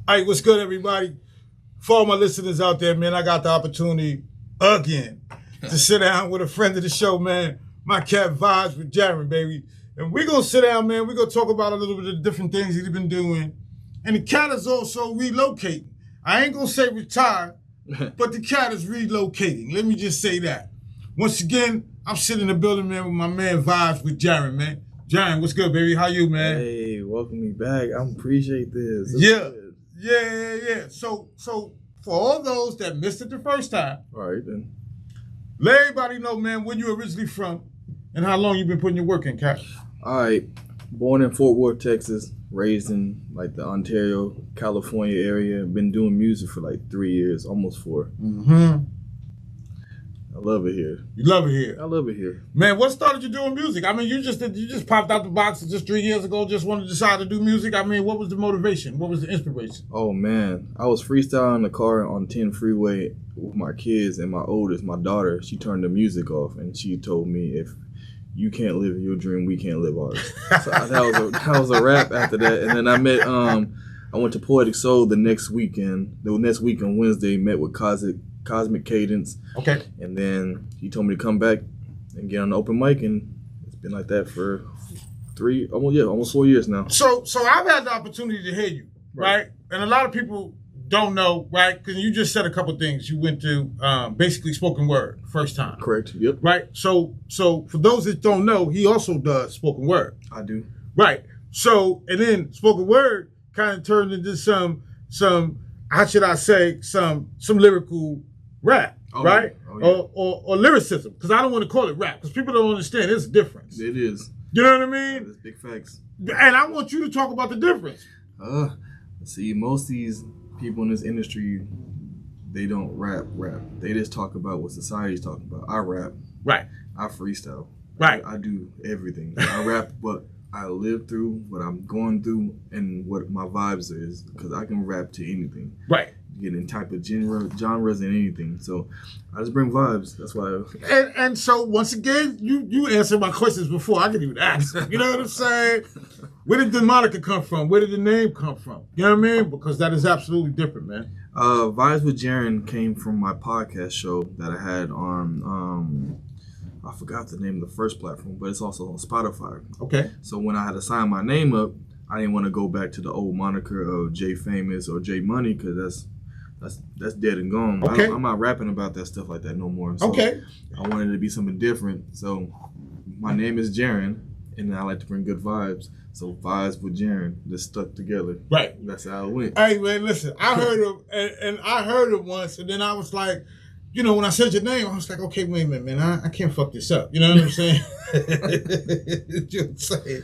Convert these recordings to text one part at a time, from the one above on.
All right, what's good, everybody? For all my listeners out there, man, I got the opportunity again to sit down with a friend of the show, man. My cat Vibes with Jerran, baby. And we're going to sit down, man. We're going to talk about a little bit of the different things he's been doing. And the cat is also relocating. I ain't going to say retire, but the cat is relocating. Let me just say that. Once again, I'm sitting in the building, man, with my man Vibes with Jerran, man. Jerran, what's good, baby? How you, man? Hey, welcome me back. I appreciate this. That's good. Yeah. So for all those that missed it the first time, all right then. Let everybody know, man, where you originally from and how long you been putting your work in, cat. All right, born in Fort Worth, Texas, raised in like the Ontario, California area. Been doing music for like 3 years, almost 4. Mm-hmm. I love it here. You love it here. I love it here. Man, what started you doing music? I mean, you just popped out the box just 3 years ago, just wanted to decide to do music. I mean, what was the motivation? What was the inspiration? Oh, man. I was freestyling in the car on 10 freeway with my kids, and my oldest, my daughter, she turned the music off, and she told me, if you can't live your dream, we can't live ours. So that was a wrap after that. And then I went to Poetic Soul the next weekend. The next week on Wednesday, met with Cosmic Cadence. Okay. And then he told me to come back and get on the open mic, and it's been like that for almost 4 years now. So I've had the opportunity to hear you, right? And a lot of people don't know, right? Because you just said a couple things. You went to basically spoken word first time. Correct. Yep. Right. So for those that don't know, he also does spoken word. I do. Right. So and then spoken word kind of turned into some how should I say some lyrical rap, right? Oh, yeah. Or lyricism, because I don't want to call it rap, because people don't understand. There's a difference. It is. You know what I mean? That's big facts. And I want you to talk about the difference. See, most of these people in this industry, they don't rap. They just talk about what society's talking about. I rap. Right. I freestyle. Right. I do everything. I rap what I live through, what I'm going through, and what my vibes is, because I can rap to anything. Right. Get in type of genres and anything. So I just bring vibes. That's why. And so once again, you answered my questions before I could even ask. You know what I'm saying? Where did the moniker come from? Where did the name come from? You know what I mean? Because that is absolutely different, man. Vibes with Jerran came from my podcast show that I had on I forgot the name of the first platform, but it's also on Spotify. Okay. So when I had to sign my name up, I didn't want to go back to the old moniker of J Famous or J Money, because that's dead and gone. Okay. I'm not rapping about that stuff like that no more. So okay. I wanted it to be something different. So my name is Jerran, and I like to bring good vibes. So Vibes with Jerran just stuck together. Right. That's how it went. Hey man, listen, I heard it once, and then I was like, you know, when I said your name, I was like, okay, wait a minute, man, I can't fuck this up. You know what I'm saying? You know what I'm saying?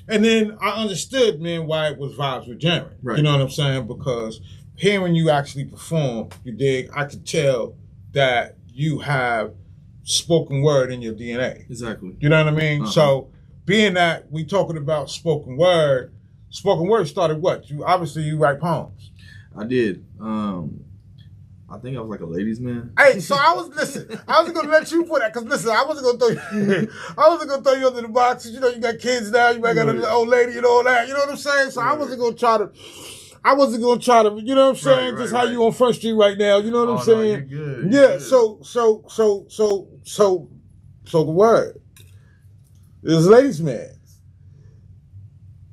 And then I understood, man, why it was Vibes with Jerran. Right. You know what I'm saying? Because hearing you actually perform, you dig, I could tell that you have spoken word in your DNA. Exactly. You know what I mean? Uh-huh. So being that we talking about spoken word started what? You write poems. I did. I think I was like a ladies' man. Hey, so I wasn't gonna let you put that, because listen, I wasn't gonna throw you under the box. You know, you got kids now, you might got an old lady and all that. You know what I'm saying? So I wasn't gonna try to, you know what I'm saying? Just how you on First Street right now. You know what I'm saying? No, you're good. Yeah. So the word is ladies' man.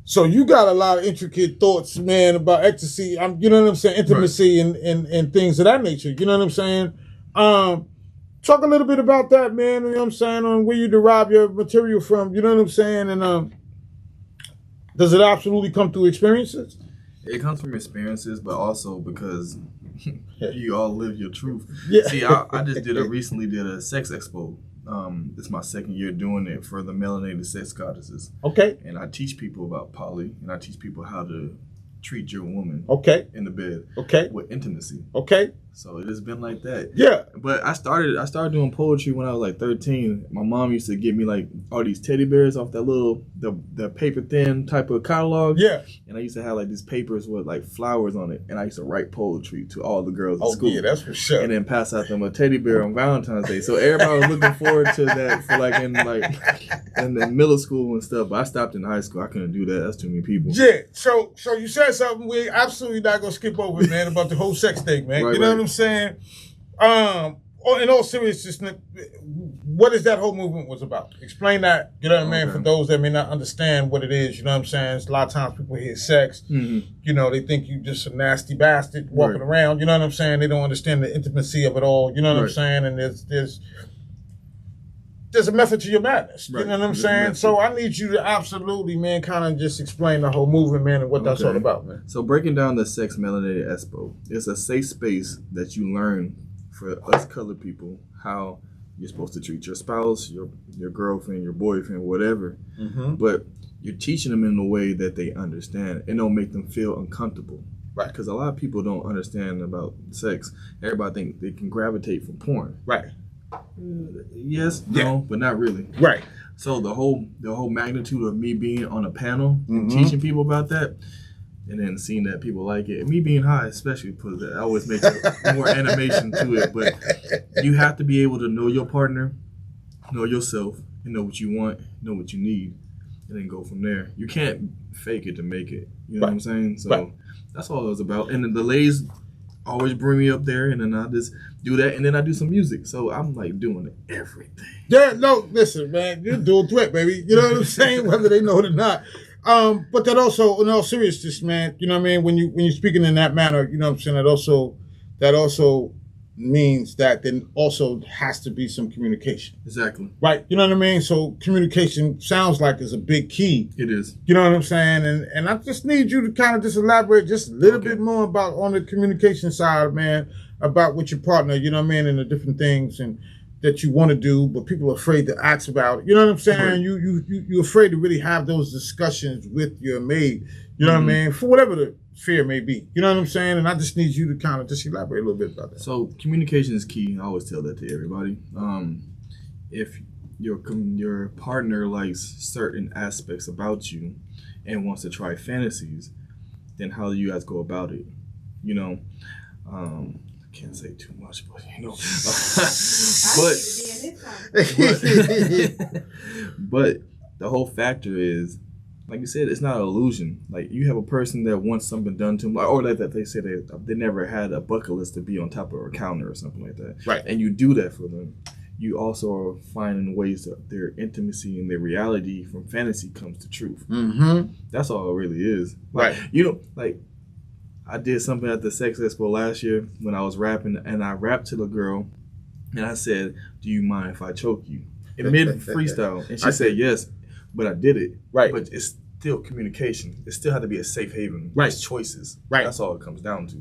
So you got a lot of intricate thoughts, man, about ecstasy. You know what I'm saying? Intimacy and things of that nature. You know what I'm saying? Talk a little bit about that, man. You know what I'm saying? On where you derive your material from. You know what I'm saying? And does it absolutely come through experiences? It comes from experiences, but also because you all live your truth. Yeah. See, I just recently did a sex expo. It's my second year doing it for the melanated sex goddesses. Okay. And I teach people about poly, and I teach people how to treat your woman okay in the bed okay with intimacy. Okay. So it has been like that. Yeah. But I started doing poetry when I was like 13. My mom used to get me like all these teddy bears off that little the paper thin type of catalog. Yeah. And I used to have like these papers with like flowers on it, and I used to write poetry to all the girls at school. Yeah, that's for sure. And then pass out them a teddy bear on Valentine's Day. So everybody was looking forward to that for like in the middle school and stuff. But I stopped in high school. I couldn't do that. That's too many people. Yeah. So you said something we absolutely not gonna skip over, man, about the whole sex thing, man. Right, you know what I'm saying? In all seriousness, what is that whole movement was about? Explain that, you know what I mean, for those that may not understand what it is, you know what I'm saying? A lot of times people hear sex, you know, they think you just a nasty bastard walking around, you know what I'm saying? They don't understand the intimacy of it all, you know what I'm saying? And there's a method to your madness, you know what I'm saying? So I need you to absolutely, man, kind of just explain the whole movement, man, and what that's all about, man. So breaking down the Sex Melanated Expo, it's a safe space that you learn for us colored people how you're supposed to treat your spouse, your girlfriend, your boyfriend, whatever. But you're teaching them in a way that they understand and don't make them feel uncomfortable. Right. Because a lot of people don't understand about sex. Everybody think they can gravitate from porn. Right. Yes, no, but not really. Right. So the whole magnitude of me being on a panel and teaching people about that, and then seeing that people like it, and me being high especially, because that always makes more animation to it. But you have to be able to know your partner, know yourself, and know what you want, know what you need, and then go from there. You can't fake it to make it. You know what I'm saying? So that's all it was about. And then the ladies always bring me up there, and then I just do that, and then I do some music. So I'm like doing everything. Yeah, no, listen, man, you're dual threat, baby. You know what I'm saying? Whether they know it or not. But that also, in all seriousness, man, you know what I mean? When you're speaking in that manner, you know what I'm saying? That also means that there also has to be some communication. Exactly. Right? You know what I mean? So communication sounds like is a big key. It is. You know what I'm saying? And I just need you to kind of just elaborate just a little bit more about on the communication side, man, about with your partner, you know what I mean, and the different things and that you want to do, but people are afraid to ask about it. You know what I'm saying? Right. You're afraid to really have those discussions with your mate, you know what I mean, for whatever the fear may be. You know what I'm saying? And I just need you to kind of just elaborate a little bit about that. So communication is key. I always tell that to everybody. If your partner likes certain aspects about you and wants to try fantasies, then how do you guys go about it? You know, I can't say too much, but you know, but the whole factor is, like you said, it's not an illusion. Like you have a person that wants something done to them, or that they say they never had a bucket list to be on top of a counter or something like that. Right. And you do that for them. You also are finding ways that their intimacy and their reality from fantasy comes to truth. That's all it really is. Like, right. You know, like I did something at the Sex Expo last year when I was rapping, and I rapped to the girl, and I said, "Do you mind if I choke you?" In mid freestyle, and she said yes, but I did it. Right. But it's still communication. It still had to be a safe haven. Right. It's choices. Right. That's all it comes down to.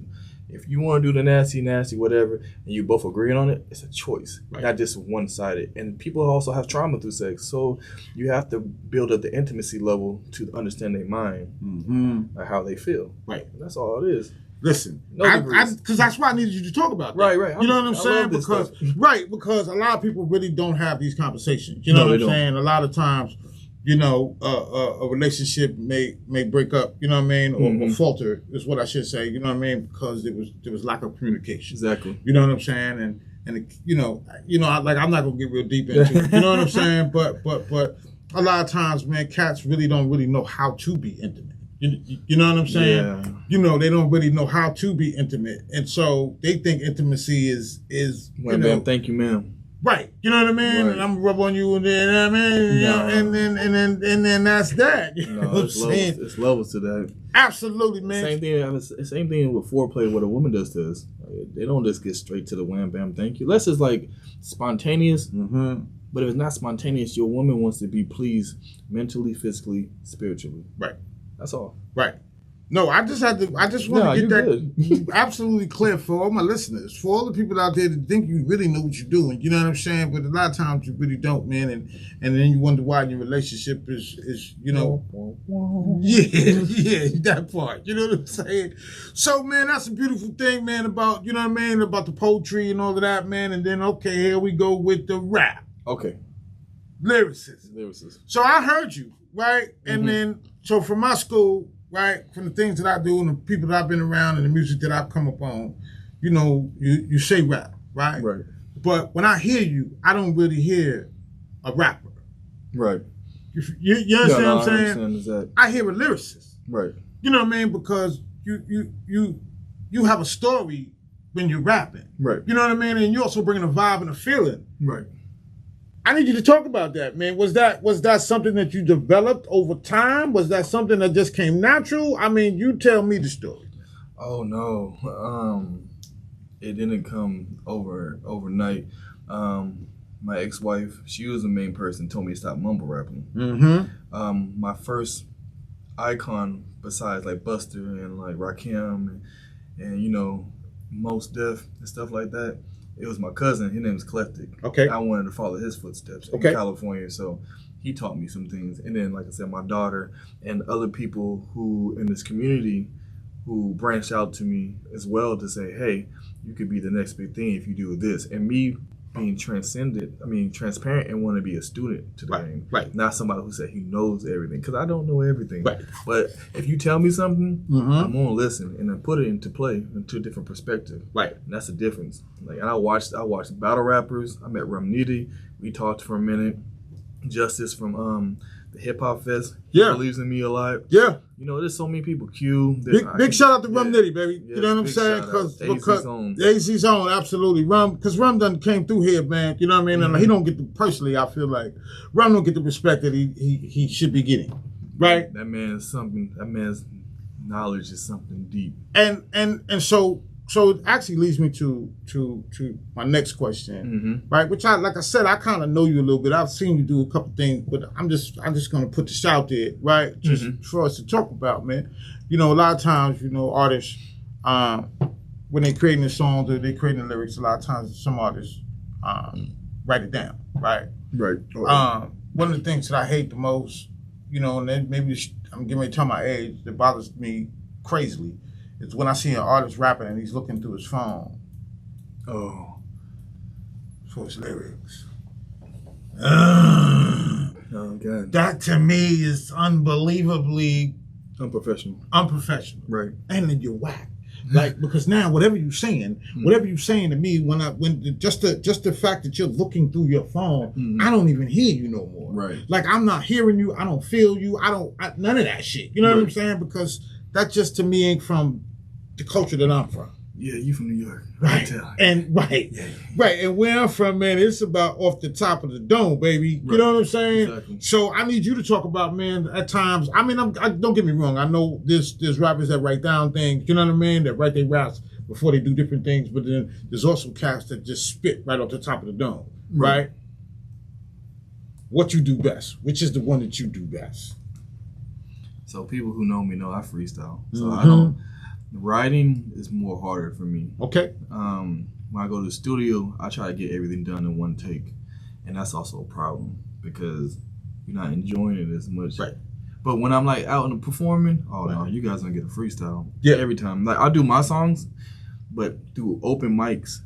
If you want to do the nasty, whatever, and you both agreeing on it, it's a choice, not just one-sided. And people also have trauma through sex, so you have to build up the intimacy level to understand their mind, or how they feel. Right. And that's all it is. Listen, because that's why I needed you to talk about that. Right. You know what I'm saying? Because a lot of people really don't have these conversations. You know what I'm saying? A lot of times, you know, a relationship may break up, you know what I mean, or falter is what I should say, you know what I mean, because there was lack of communication. Exactly. You know what I'm saying? And it, you know, like I'm not gonna get real deep into it. You know what I'm saying? But a lot of times, man, cats really don't know how to be intimate. You know what I'm saying? Yeah. You know, they don't really know how to be intimate, and so they think intimacy is Ma'am, thank you, ma'am. Right, you know what I mean, right. And I'm gonna rub on you, and then I mean, you know, and then that's that. You know what I'm saying? It's levels to that. Absolutely, man. Same thing with foreplay. What a woman does to us, they don't just get straight to the wham bam thank you. Unless it's like spontaneous. But if it's not spontaneous, your woman wants to be pleased mentally, physically, spiritually. Right. That's all. Right. No, I just want to get that absolutely clear for all my listeners, for all the people out there that think you really know what you're doing. You know what I'm saying? But a lot of times you really don't, man. And then you wonder why your relationship is yeah, that part. You know what I'm saying? So, man, that's a beautiful thing, man, about, you know what I mean, about the poetry and all of that, man. And then, okay, here we go with the rap. Okay. Lyricist. So I heard you, right? And then, so from my school, right, from the things that I do and the people that I've been around and the music that I've come upon, you know, you say rap, right? Right. But when I hear you, I don't really hear a rapper. Right. You understand what I'm saying? I understand that. I hear a lyricist. Right. You know what I mean? Because you have a story when you're rapping. Right. You know what I mean? And you also bring a vibe and a feeling. Right. I need you to talk about that, man. Was that something that you developed over time? Was that something that just came natural? I mean, you tell me the story. Oh no, it didn't come overnight. My ex-wife, she was the main person, told me to stop mumble rapping. Mm-hmm. My first icon, besides like Buster and like Rakim and you know Mos Def and stuff like that, it was my cousin. His name is Eclectic. Okay. I wanted to follow his footsteps in California, so he taught me some things. And then, like I said, my daughter and other people who in this community who branched out to me as well to say, hey, you could be the next big thing if you do this. And me being transparent and want to be a student to the game. Right. Not somebody who said he knows everything, because I don't know everything. Right. But if you tell me something, I'm going to listen and then put it into play into a different perspective. Right. And that's the difference. Like, and I watched battle rappers. I met Rum Nitty. We talked for a minute. Justice from the Hip Hop Fest. He believes in me a lot. Yeah. You know, there's so many people. Q. Big shout out to Rum Nitty, baby. Yeah, you know what I'm saying? Because AZ's on, absolutely. Because Rum done came through here, man. You know what I mean? And he don't get the, personally, I feel like Rum don't get the respect that he should be getting. Right? That man's knowledge is something deep. And so it actually leads me to my next question, right? Which like I said, I kind of know you a little bit. I've seen you do a couple things, but I'm just gonna put this out there, right? Just for us to talk about, man. You know, a lot of times, you know, artists when they're creating the songs or they're creating the lyrics, a lot of times some artists write it down, right? Right. One of the things that I hate the most, you know, and then maybe I'm getting ready to tell my age, that bothers me crazily. It's when I see an artist rapping and he's looking through his phone. Oh. For his lyrics. Oh, God. That to me is unbelievably unprofessional. Right. And then you're whack. Like, because now whatever you're saying to me, when just the fact that you're looking through your phone, I don't even hear you no more. Right. Like, I'm not hearing you, I don't feel you, none of that shit. You know what I'm saying? Because that just to me ain't from the culture that I'm from. Yeah, you from New York. Right. And right. And where I'm from, man, it's about off the top of the dome, baby. You know what I'm saying? Exactly. So I need you to talk about, man, at times, I mean, don't get me wrong. I know there's rappers that write down things, you know what I mean? That write their raps before they do different things, but then there's also cats that just spit right off the top of the dome, right? What you do best? Which is the one that you do best? So people who know me know I freestyle. So I don't. Writing is more harder for me. Okay. When I go to the studio, I try to get everything done in one take, and that's also a problem because you're not enjoying it as much. Right. But when I'm like out and performing, no, you guys don't get a freestyle. Yeah. Every time, like I do my songs, but through open mics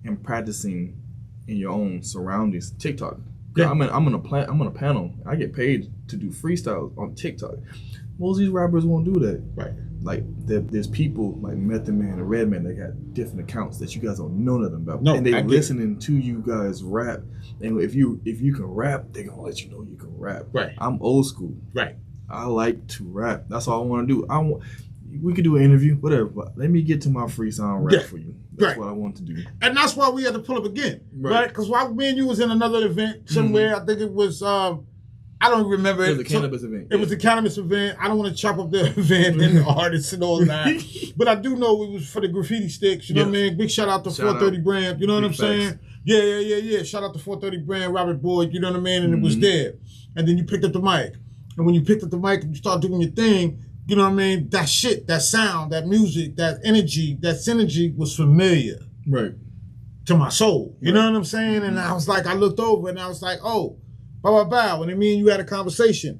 and practicing in your own surroundings. TikTok. Yeah. I'm on a panel. I get paid to do freestyles on TikTok. Most of these rappers won't do that. Right. Like there's people like Method Man and Redman that got different accounts that you guys don't know nothing about. No, and they listening to you guys rap. And if you can rap, they gonna let you know you can rap. Right. I'm old school. Right. I like to rap. That's all I want to do. We could do an interview, whatever. But let me get to my freestyle rap for you. That's what I want to do. And that's why we had to pull up again, right? Because while me and you was in another event somewhere, I think it was. I don't remember. It was a cannabis event. It was a cannabis event. I don't want to chop up the event and the artists and all that. But I do know it was for the graffiti sticks. You know what I mean? Big shout out to 430 Brand. You know what I'm saying? Yeah. Shout out to 430 Brand, Robert Boyd. You know what I mean? And it was there. And then you picked up the mic. And when you picked up the mic and you start doing your thing, you know what I mean, that shit, that sound, that music, that synergy was familiar. Right. To my soul. You know what I'm saying? And I was like, I looked over and I was like, oh, blah, blah, blah. When me and you had a conversation.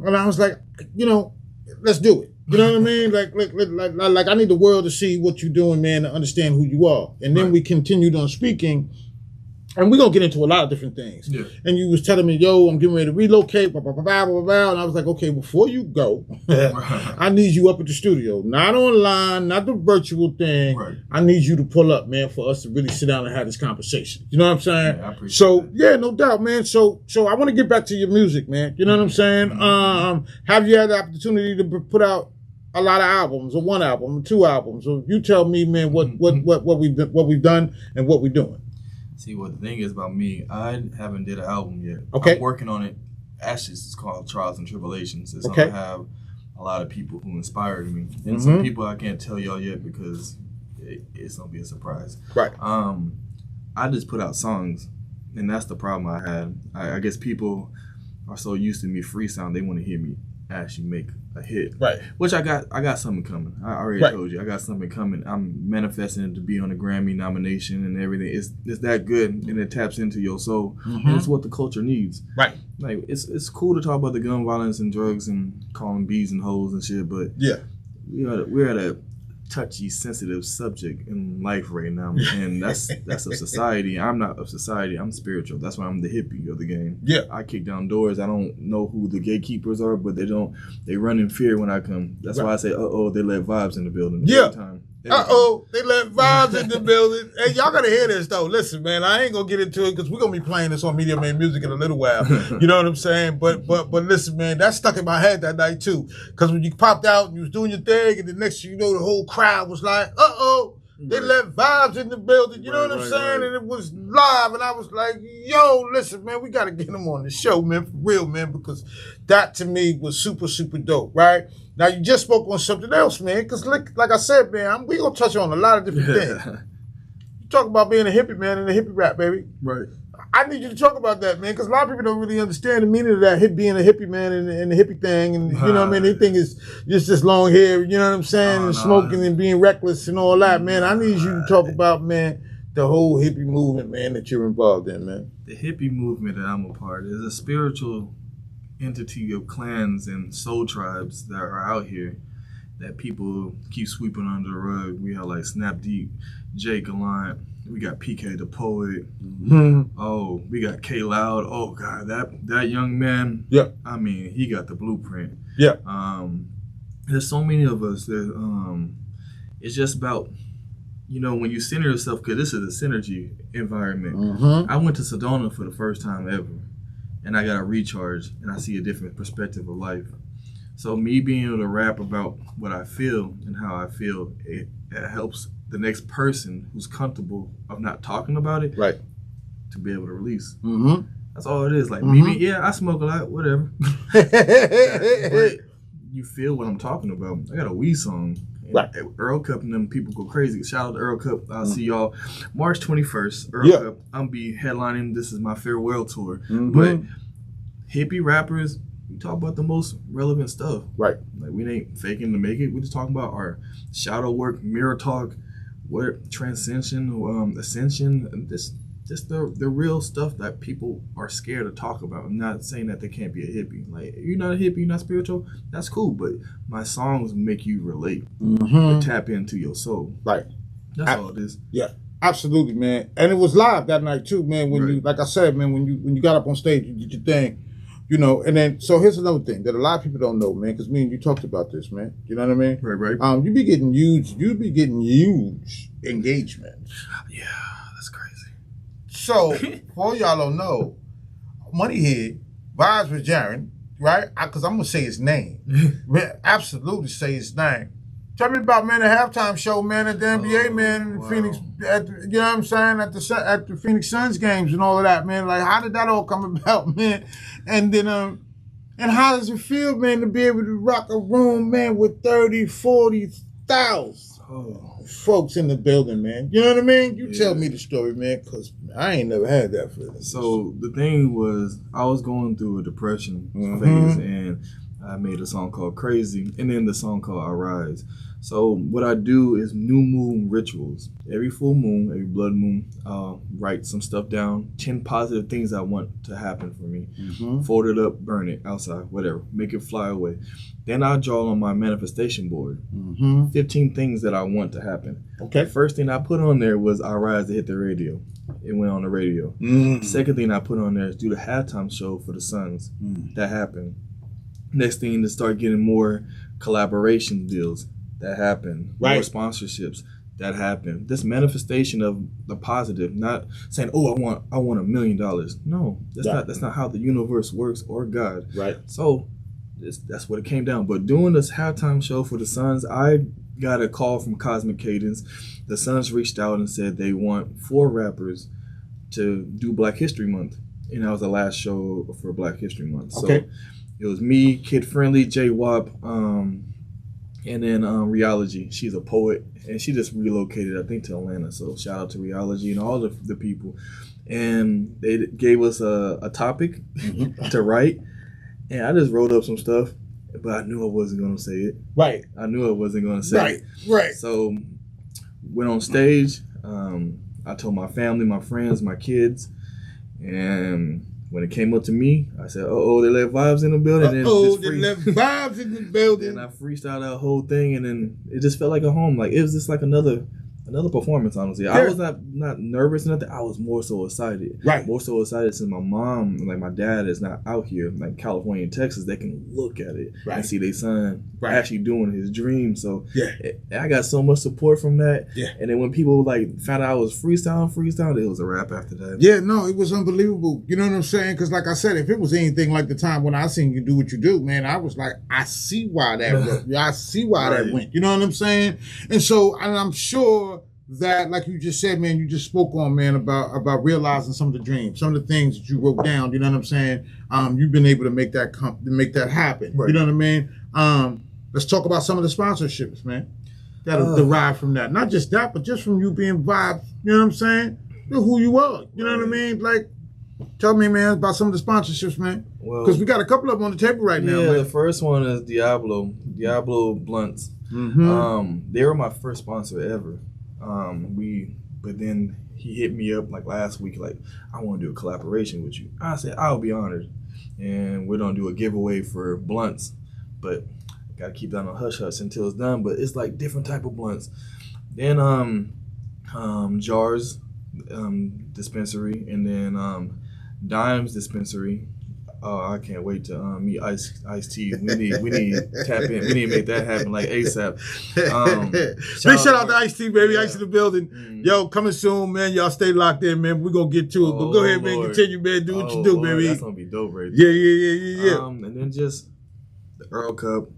And I was like, you know, let's do it. You know what I mean? Like I need the world to see what you're doing, man, to understand who you are. And then we continued on speaking. And we're going to get into a lot of different things. Yeah. And you was telling me, yo, I'm getting ready to relocate, blah, blah, blah, blah, blah, blah. And I was like, okay, before you go, I need you up at the studio. Not online, not the virtual thing. Right. I need you to pull up, man, for us to really sit down and have this conversation. You know what I'm saying? Yeah, I appreciate that. Yeah, no doubt, man. So I want to get back to your music, man. You know what I'm saying? Have you had the opportunity to put out a lot of albums, or one album, or two albums? Or you tell me, man, what we've done and what we're doing. See, what the thing is about me, I haven't did an album yet. Okay. I'm working on it. Actually, it's called Trials and Tribulations. It's going to have a lot of people who inspired me. And some people I can't tell y'all yet because it's going to be a surprise. Right. I just put out songs, and that's the problem I had. I guess people are so used to me freestyling, they want to hear me actually make a hit. Right. Which I got something coming. I already told you. I got something coming. I'm manifesting it to be on a Grammy nomination and everything. It's that good, and it taps into your soul. And it's what the culture needs. Right. Like it's cool to talk about the gun violence and drugs and calling bees and hoes and shit, but we're at a touchy, sensitive subject in life right now, and that's of society. I'm not of society. I'm spiritual. That's why I'm the hippie of the game. Yeah, I kick down doors. I don't know who the gatekeepers are, but they run in fear when I come. That's why I say, they let vibes in the building. Yeah. They let vibes in the building. Hey, y'all gotta hear this though. Listen, man, I ain't gonna get into it because we're gonna be playing this on Media Man Music in a little while. You know what I'm saying? But listen, man, that stuck in my head that night too. Because when you popped out and you was doing your thing, and the next thing you know, the whole crowd was like, they let vibes in the building. You know what I'm saying? And it was live, and I was like, yo, listen, man, we gotta get them on the show, man, for real, man, because that to me was super, super dope, right? Now, you just spoke on something else, man, because like I said, man, we going to touch on a lot of different things. You talk about being a hippie, man, and a hippie rap, baby. Right. I need you to talk about that, man, because a lot of people don't really understand the meaning of that, being a hippie, man, and the hippie thing, and you know what I mean? They think it's just long hair, you know what I'm saying, and smoking and being reckless and all that, man. I need you to talk about, man, the whole hippie movement, man, that you're involved in, man. The hippie movement that I'm a part of is a spiritual entity of clans and soul tribes that are out here that people keep sweeping under the rug. We have like Snap Deep, Jay Gallant, we got PK the Poet. Oh, we got K Loud. Oh God, that young man. Yeah. I mean, he got the blueprint. Yeah. There's so many of us that it's just about, when you center yourself, because this is a synergy environment. I went to Sedona for the first time ever. And I got a recharge, and I see a different perspective of life. So me being able to rap about what I feel and how I feel, it helps the next person who's comfortable of not talking about it, right, to be able to release. That's all it is. Like me, I smoke a lot, whatever. But you feel what I'm talking about. I got a weed song. Right. Earl Cup and them people go crazy. Shout out to Earl Cup. I'll see y'all March 21st. Earl Cup. I'm be headlining. This is my farewell tour. But hippie rappers, we talk about the most relevant stuff. Right. Like we ain't faking to make it. We just talking about our shadow work, mirror talk, what transcension, ascension, and just the real stuff that people are scared to talk about. I'm not saying that they can't be a hippie. Like, you're not a hippie, you're not spiritual, that's cool, but my songs make you relate, tap into your soul. Right. That's all it is. Yeah, absolutely, man. And it was live that night too, man, when you, like I said, man, when you got up on stage, you did your thing, and then, so here's another thing that a lot of people don't know, man, because me and you talked about this, man. You know what I mean? Right. You be getting huge engagement. Yeah. So, for y'all don't know, Money Head, VibeswithJerran, right? Because I'm going to say his name. Absolutely say his name. Tell me about, man, the halftime show, man, at the NBA, man, in Phoenix, you know what I'm saying, at the Phoenix Suns games and all of that, man. Like, how did that all come about, man? And then, and how does it feel, man, to be able to rock a room, man, with 30, 40,000 folks in the building, man? You know what I mean? You tell me the story, man, because I ain't never had that feeling. So the thing was, I was going through a depression phase, and I made a song called Crazy, and then the song called I Rise. So what I do is new moon rituals. Every full moon, every blood moon, I'll write some stuff down, 10 positive things I want to happen for me. Fold it up, burn it outside, whatever, make it fly away. Then I'll draw on my manifestation board, 15 things that I want to happen. Okay. The first thing I put on there was I Rise to hit the radio. It went on the radio. Second thing I put on there is do the halftime show for the Suns. That happened. Next thing to start getting more collaboration deals. That happened. Right. More sponsorships. That happened. This manifestation of the positive, not saying, "Oh, I want $1 million." No, that's not how the universe works or God. Right. So that's what it came down. But doing this halftime show for the Suns, I got a call from Cosmic Cadence. The Suns reached out and said they want 4 rappers to do Black History Month, and that was the last show for Black History Month. Okay. So it was me, Kid Friendly, J Wop, and then Rheology. She's a poet, and she just relocated, I think, to Atlanta. So shout out to Rheology and all the people. And they gave us a topic to write, and I just wrote up some stuff, but I knew I wasn't going to say it. Right. I knew I wasn't going to say it. Right. So went on stage. I told my family, my friends, my kids, and when it came up to me, I said, "Oh, they let Vibes in the building." They let Vibes in the building. And I freestyled that whole thing, and then it just felt like a home. Like it was just like another performance, honestly. Yeah. I was not nervous or nothing. I was more so excited. Right. More so excited since my mom, like my dad, is not out here, like California and Texas. They can look at it and see their son actually doing his dream. So I got so much support from that. Yeah. And then when people like found out I was freestyle, it was a wrap after that. Yeah, no, it was unbelievable. You know what I'm saying? Because like I said, if it was anything like the time when I seen you do what you do, man, I was like, I see why that worked. I see why that went. You know what I'm saying? And so, and I'm sure that, like you just said, man, you just spoke on, man, about realizing some of the dreams, some of the things that you wrote down. You know what I'm saying? You've been able to make that happen. Right. You know what I mean? Let's talk about some of the sponsorships, man, that'll derive from that. Not just that, but just from you being Vibes. You know what I'm saying? You're who you are. You know what I mean? Like, tell me, man, about some of the sponsorships, man. Because we got a couple of them on the table right now. Yeah, man. The first one is Diablo Blunts. They were my first sponsor ever. But then he hit me up like last week, like, I want to do a collaboration with you. I said, I'll be honored. And we're going to do a giveaway for blunts, but got to keep that on hush hush until it's done. But it's like different type of blunts. Then Jars dispensary, and then Dimes dispensary. Oh, I can't wait to meet Ice T. We need to tap in. We need to make that happen like ASAP. Big shout out to Ice T, baby. Ice in the building. Yo, coming soon, man. Y'all stay locked in, man. We're gonna get to it. But go ahead, man. Continue, man. Do what you do, baby. That's gonna be dope, right there. Yeah. And then just the Earl Cup,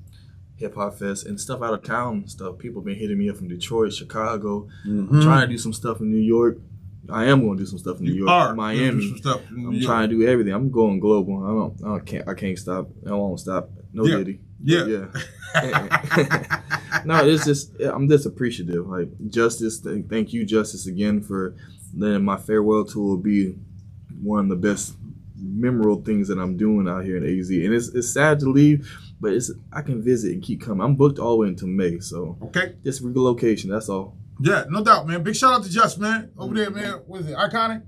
Hip Hop Fest, and stuff out of town stuff. People been hitting me up from Detroit, Chicago. I'm trying to do some stuff in New York. I am going to do some stuff in New York, Miami. I'm trying to do everything. I'm going global. I can't stop. I won't stop. No Diddy. Yeah. No, it's just I'm just appreciative. Like Justice, thank you, Justice, again for letting my farewell tour be one of the best memorable things that I'm doing out here in AZ. And it's sad to leave, but I can visit and keep coming. I'm booked all the way until May, so just relocation. That's all. Yeah, no doubt, man. Big shout out to Just, man. Over there, man. What is it? Iconic?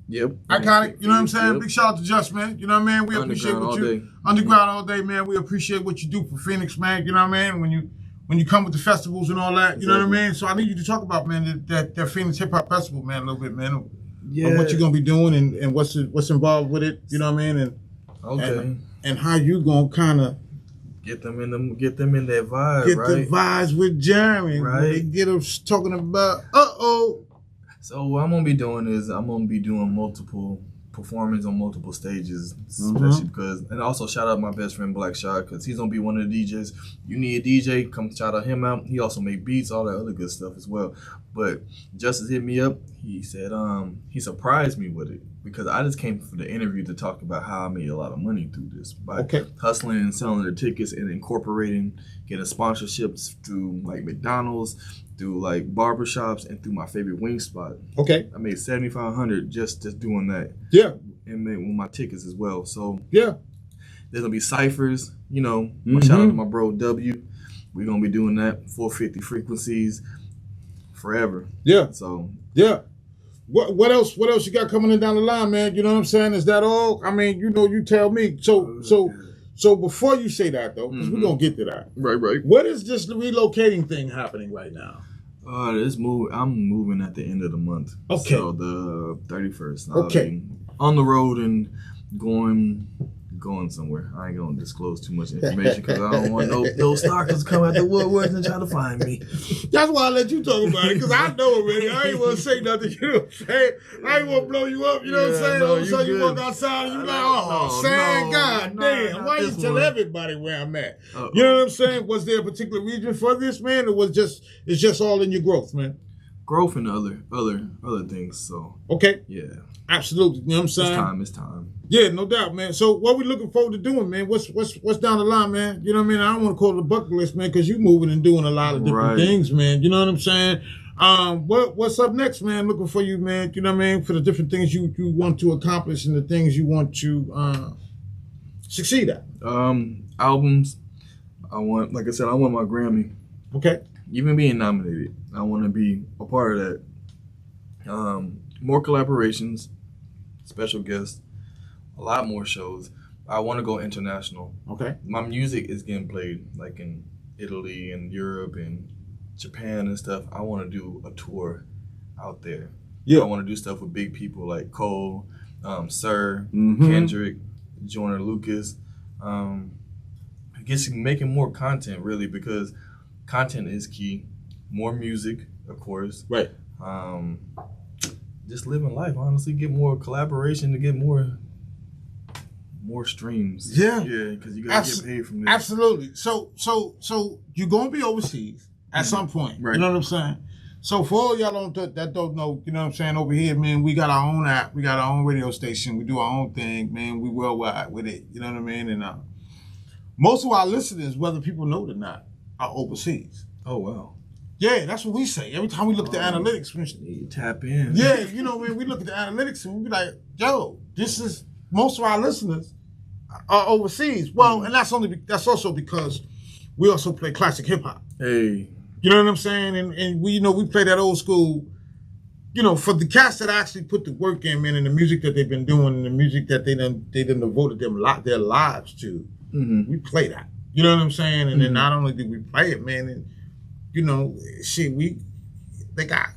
Yep. Iconic. You know what I'm saying? Yep. Big shout out to Just, man. You know what I mean? We appreciate what you underground all day, man. We appreciate what you do for Phoenix, man. You know what I mean? When you come with the festivals and all that, you know what I mean? So I need you to talk about, man, that Phoenix Hip Hop Festival, man, a little bit, man. Yeah. What you're gonna be doing and what's involved with it. You know what I mean? And how you gonna kind of get them in their vibe, get right? the vibes with Jerran, right? They get them talking about So what I'm gonna be doing is I'm gonna be doing multiple performance on multiple stages, especially because, and also shout out my best friend Black Shot, because he's gonna be one of the DJs. You need a DJ, come shout out him out. He also make beats, all that other good stuff as well. But Justice hit me up. He said he surprised me with it, because I just came for the interview to talk about how I made a lot of money through this by hustling and selling their tickets and incorporating, getting sponsorships through like McDonald's, through like barbershops, and through my favorite wing spot. I made $7,500 just doing that. And made with my tickets as well. So There's gonna be ciphers. You know, shout out to my bro W. We're gonna be doing that 450 frequencies forever. Yeah. So yeah. What else you got coming in down the line, man? You know what I'm saying? Is that all? I mean, you know, you tell me. So before you say that though, because we're gonna get to that. Right. What is this relocating thing happening right now? I'm moving at the end of the month. Okay. So the 31st. Okay. I'll be on the road and going somewhere. I ain't gonna disclose too much information because I don't want those stalkers to come out the woodworks and try to find me. That's why I let you talk about it, because I know already. I ain't want to say nothing. You know what I'm saying? I ain't want to blow you up. You know what I'm saying? No, All of a sudden you walk outside and you like, God damn. Why you tell everybody where I'm at? You know what I'm saying? Was there a particular reason for this, man, or it's just all in your growth, man? Growth and other things. So okay. Yeah. Absolutely. You know what I'm saying? It's time. Yeah, no doubt, man. So what we looking forward to doing, man? What's down the line, man? You know what I mean? I don't want to call it a bucket list, man, because you moving and doing a lot of different things, man. You know what I'm saying? What's up next, man? Looking for you, man. You know what I mean? For the different things you want to accomplish and the things you want to succeed at. Albums. Like I said, I want my Grammy. Okay. Even being nominated, I want to be a part of that. More collaborations, special guests, a lot more shows. I want to go international. Okay. My music is getting played like in Italy and Europe and Japan and stuff. I want to do a tour out there. Yeah. I want to do stuff with big people like Cole, Sir, Kendrick, Joyner Lucas. I guess making more content really, because content is key. More music, of course. Right. Just living life, honestly. Get more collaboration to get more streams. Yeah. Yeah, because you gotta get paid from this. Absolutely. So you're gonna be overseas at some point. Right. You know what I'm saying? So for all y'all that don't know, you know what I'm saying, over here, man, we got our own app, we got our own radio station, we do our own thing, man, we worldwide with it. You know what I mean? And most of our listeners, whether people know it or not, are overseas. Oh wow. Yeah, that's what we say. Every time we look at the analytics, you tap in. Yeah, you know, man, we look at the analytics and we be like, yo, this is, most of our listeners are overseas. Well, and that's also because we also play classic hip hop. Hey. You know what I'm saying? And we, you know, we play that old school, you know, for the cats that actually put the work in, man, and the music that they've been doing and the music that they done devoted their lives to. We play that. You know what I'm saying? And then not only do we play it, man, and you know, shit, they got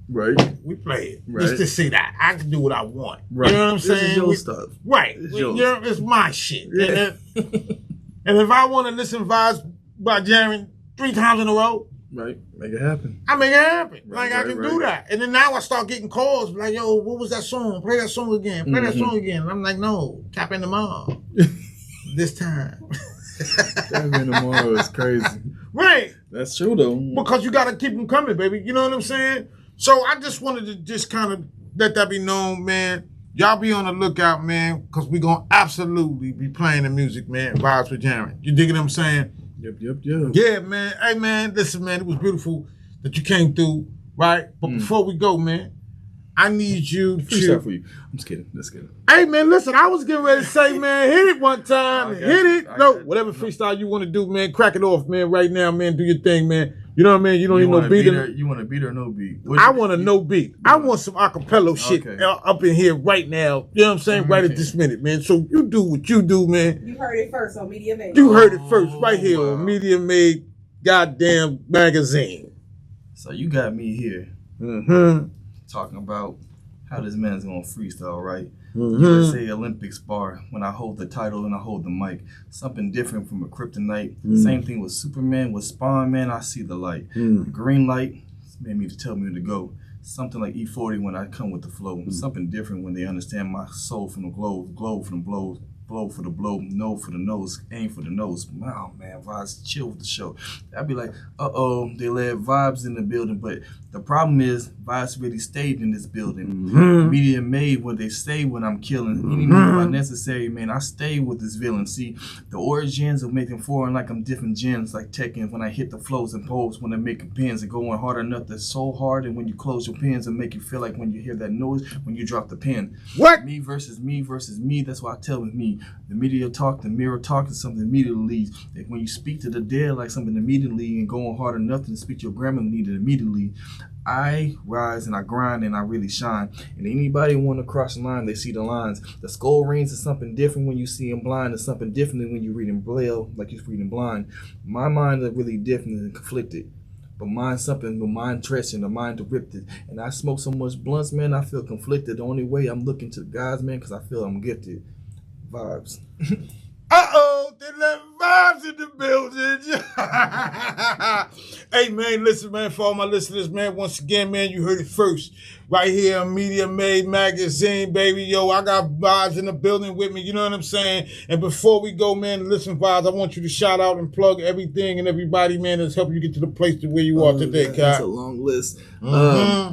right. We play it. Right. Just to see that I can do what I want. Right. You know what I'm saying? This is your stuff. Right. It's my shit. Yeah. And if I want to listen to Vibes by Jerran 3 times in a row, right, make it happen. I make it happen. Right, I can do that. And then now I start getting calls like, yo, what was that song? Play that song again. Play that song again. And I'm like, no, tap in tomorrow. This time. Tap in tomorrow is crazy. Right. That's true, though. Because you got to keep them coming, baby. You know what I'm saying? So I just wanted to just kind of let that be known, man. Y'all be on the lookout, man, because we're going to absolutely be playing the music, man. Vibes with Jerran. You dig what I'm saying? Yep. Yeah, man. Hey, man, listen, man, it was beautiful that you came through, right? But before we go, man, I need you to... Freestyle for you. I'm just kidding. Let's get it. Hey, man, listen, I was getting ready to say, man, hit it one time. Hit it. No, whatever freestyle you want to do, man, crack it off, man, right now, man. Do your thing, man. You know what I mean? You don't need no beat. You want a beat or no beat? I want a no beat. I want some acapella shit up in here right now. You know what I'm saying? Right at this minute, man. So you do what you do, man. You heard it first on Media Made. You heard it first right here on Media Made goddamn magazine. So you got me here talking about how this man's gonna freestyle, right? USA Olympics bar, when I hold the title and I hold the mic. Something different from a kryptonite. Same thing with Superman, with Spawn, man, I see the light. The green light made me to tell me to go. Something like E40 when I come with the flow. Something different when they understand my soul from the glow from the blows. Blow for the blow, no for the nose, aim for the nose. Wow, man, Vibes, chill with the show. I'd be like, they let Vibes in the building, but the problem is Vibes really stayed in this building. Media Made what they say when I'm killing. Any move I necessary, man, I stay with this villain. See, the origins of making foreign like I'm different gens, like Tekken when I hit the flows and pose when I'm making pins and going hard enough that's so hard, and when you close your pins and make you feel like when you hear that noise, when you drop the pin. What? Me versus me, that's why I tell with me. immediately. The media talk, the mirror talk is something immediately. Like when you speak to the dead like something immediately and going hard enough to speak to your grandma needed immediately. I rise and I grind and I really shine. And anybody want to cross the line, they see the lines. The skull rings is something different when you see them blind. It's something different than when you read in braille, like you're reading blind. My mind is really different and conflicted. But mine's something, the mind trashing, the mind derived. And I smoke so much blunts, man, I feel conflicted. The only way I'm looking to guys, man, because I feel I'm gifted. Vibes. Uh-oh, they left Vibes in the building. Hey, man, listen, man, for all my listeners, man, once again, man, you heard it first. Right here on Media Made Magazine, baby. Yo, I got Vibes in the building with me, you know what I'm saying? And before we go, man, listen, Vibes, I want you to shout out and plug everything and everybody, man, that's helping you get to the place to where you are today, Kai. That's a long list.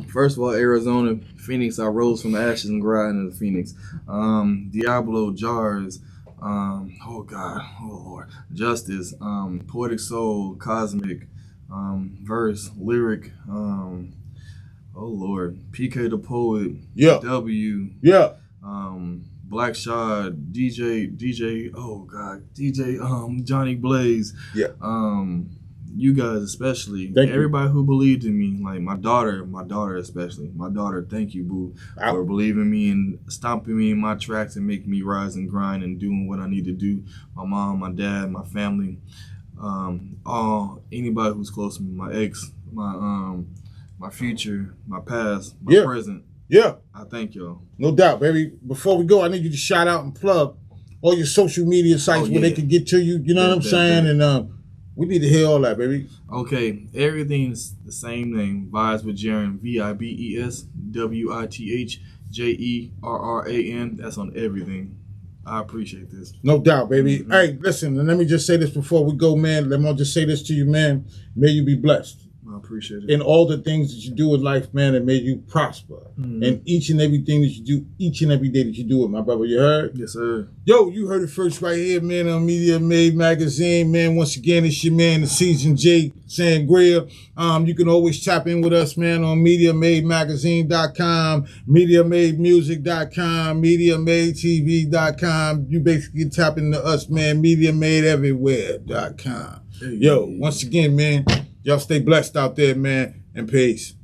First of all, Arizona, Phoenix. I rose from the ashes and grind into Phoenix. Diablo, Jars. Oh God, oh Lord, Justice, Poetic Soul, Cosmic, Verse, Lyric, oh Lord, PK the Poet, Yeah. W, Yeah. Black Shot, DJ, oh God, DJ, Johnny Blaze, Yeah. you guys especially, Thank you. everybody who believed in me, like my daughter especially, my daughter, thank you, boo, for believing me and stomping me in my tracks and making me rise and grind and doing what I need to do. My mom, my dad, my family, anybody who's close to me, my ex, my future, my past, my present. Yeah. I thank y'all. No doubt, baby. Before we go, I need you to shout out and plug all your social media sites where they can get to you. You know what I'm saying? And we need to hear all that, baby. Okay, everything's the same name. VibeswithJerran, VibeswithJerran. That's on everything. I appreciate this. No doubt, baby. Hey, listen, and let me just say this before we go, man. Let me just say this to you, man. May you be blessed. I appreciate it. In all the things that you do in life, man, and may you prosper. And each and everything that you do, each and every day that you do it, my brother, you heard? Yes, sir. Yo, you heard it first right here, man, on Media Made Magazine, man. Once again, it's your man, the Season J, Sangria. You can always tap in with us, man, on MediaMadeMagazine.com, MediaMadeMusic.com, MediaMadeTV.com. You basically tap into us, man, MediaMadeEverywhere.com. Yo, once again, man, y'all stay blessed out there, man, and peace.